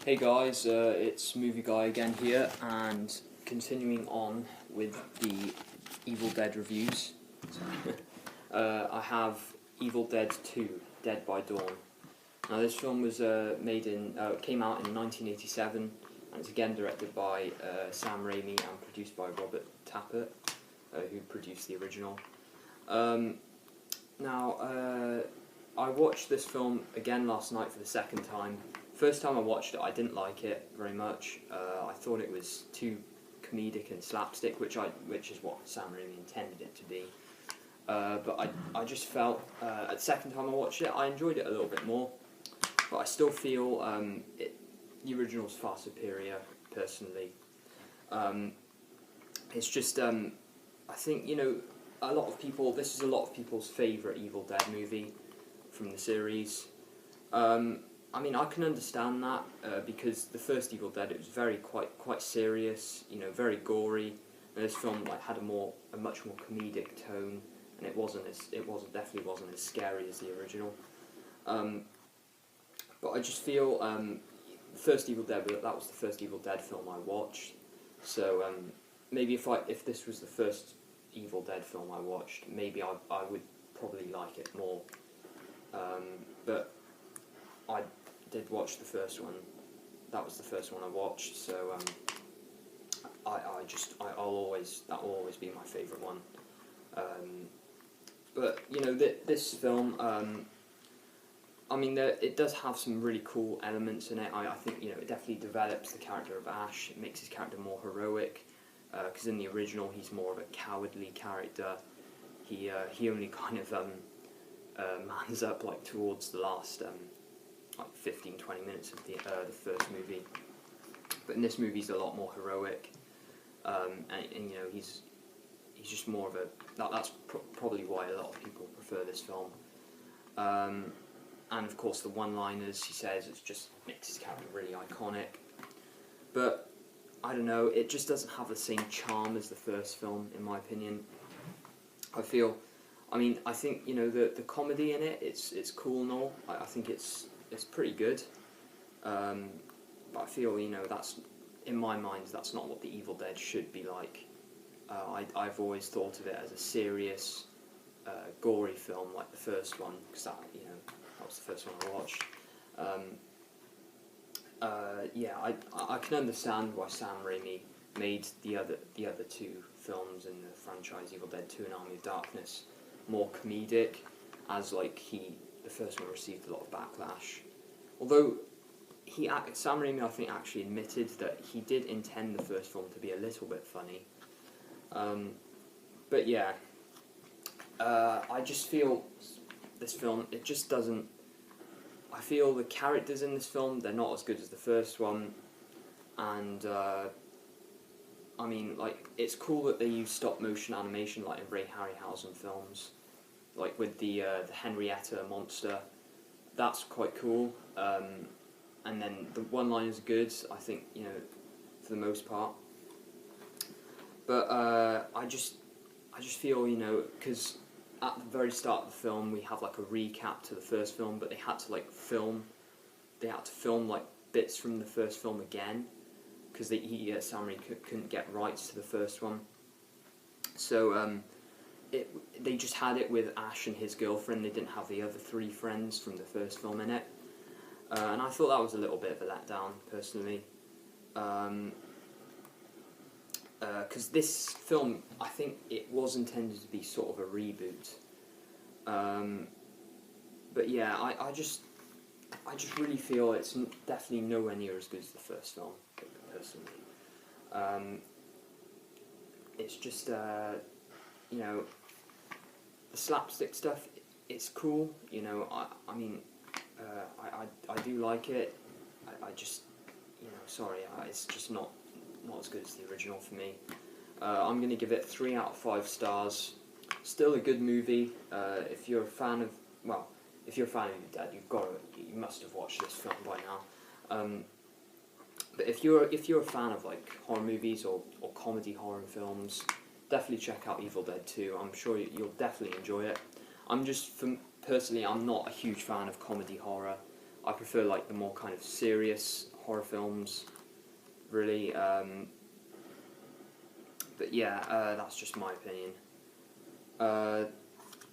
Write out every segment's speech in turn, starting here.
Hey guys, it's Movie Guy again here, and continuing on with the Evil Dead reviews. I have Evil Dead 2: Dead by Dawn. Now this film was came out in 1987, and it's again directed by Sam Raimi and produced by Robert Tapert, who produced the original. I watched this film again last night for the second time. First time I watched it, I didn't like it very much. I thought it was too comedic and slapstick, which is what Sam Raimi intended it to be. But I just felt at the second time I watched it, I enjoyed it a little bit more. But I still feel the original's far superior, personally. It's just I think a lot of people. This is a lot of people's favourite Evil Dead movie from the series. I mean, I can understand that because the first Evil Dead, it was quite serious, very gory. And this film had a much more comedic tone, and it definitely wasn't as scary as the original. But I just feel the first Evil Dead, that was the first Evil Dead film I watched. So maybe if this was the first Evil Dead film I watched, maybe I would probably like it more. But I did watch the first one. That was the first one I watched, so that'll always be my favourite one. But this film, I mean, it does have some really cool elements in it. I think it definitely develops the character of Ash. It makes his character more heroic, because in the original he's more of a cowardly character. He only kind of mans up towards the last 15-20 minutes of the first movie, but in this movie he's a lot more heroic, and he's just more of a that's probably why a lot of people prefer this film, and of course the one-liners he says, it just makes his character really iconic. But I don't know, it just doesn't have the same charm as the first film, in my opinion. I think the comedy in it, it's cool and all. I think it's pretty good, but I feel that's, in my mind, that's not what the Evil Dead should be like. I've always thought of it as a serious, gory film like the first one, because that was the first one I watched. I can understand why Sam Raimi made the other two films in the franchise, Evil Dead 2 and Army of Darkness, more comedic, as the first one received a lot of backlash. Although Sam Raimi, I think, actually admitted that he did intend the first film to be a little bit funny. But yeah, I just feel this film, it just doesn't. I feel the characters in this film, they're not as good as the first one, and I mean, it's cool that they use stop motion animation like in Ray Harryhausen films, with the Henrietta monster. That's quite cool. And then the one-liners are good, I think, for the most part. But I just feel, because at the very start of the film we have a recap to the first film, but they had to film bits from the first film again, because Sam Raimi couldn't get rights to the first one. So they just had it with Ash and his girlfriend. They didn't have the other three friends from the first film in it. And I thought that was a little bit of a letdown, personally. Because this film, I think it was intended to be sort of a reboot. But yeah, I just really feel it's definitely nowhere near as good as the first film, personally. It's just, the slapstick stuff, it's cool, I mean, I do like it. I just, sorry, it's just not as good as the original for me. I'm going to give it 3 out of 5 stars. Still a good movie. If you're a fan of Evil Dead, you must have watched this film by now. But if you're a fan of horror movies or comedy horror films, definitely check out Evil Dead 2. I'm sure you'll definitely enjoy it. Personally, I'm not a huge fan of comedy horror. I prefer the more kind of serious horror films, really. But yeah, that's just my opinion.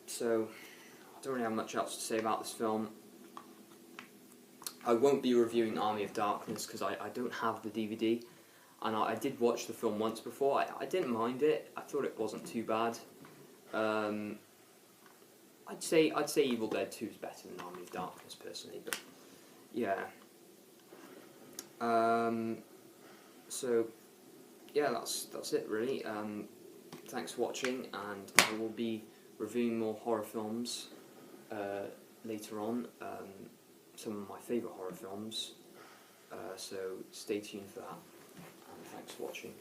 So I don't really have much else to say about this film. I won't be reviewing Army of Darkness because I don't have the DVD, and I did watch the film once before. I didn't mind it. I thought it wasn't too bad. I'd say Evil Dead 2 is better than Army of Darkness personally, but yeah. So yeah, that's it really. Thanks for watching, and I will be reviewing more horror films later on. Some of my favourite horror films. So stay tuned for that. And thanks for watching.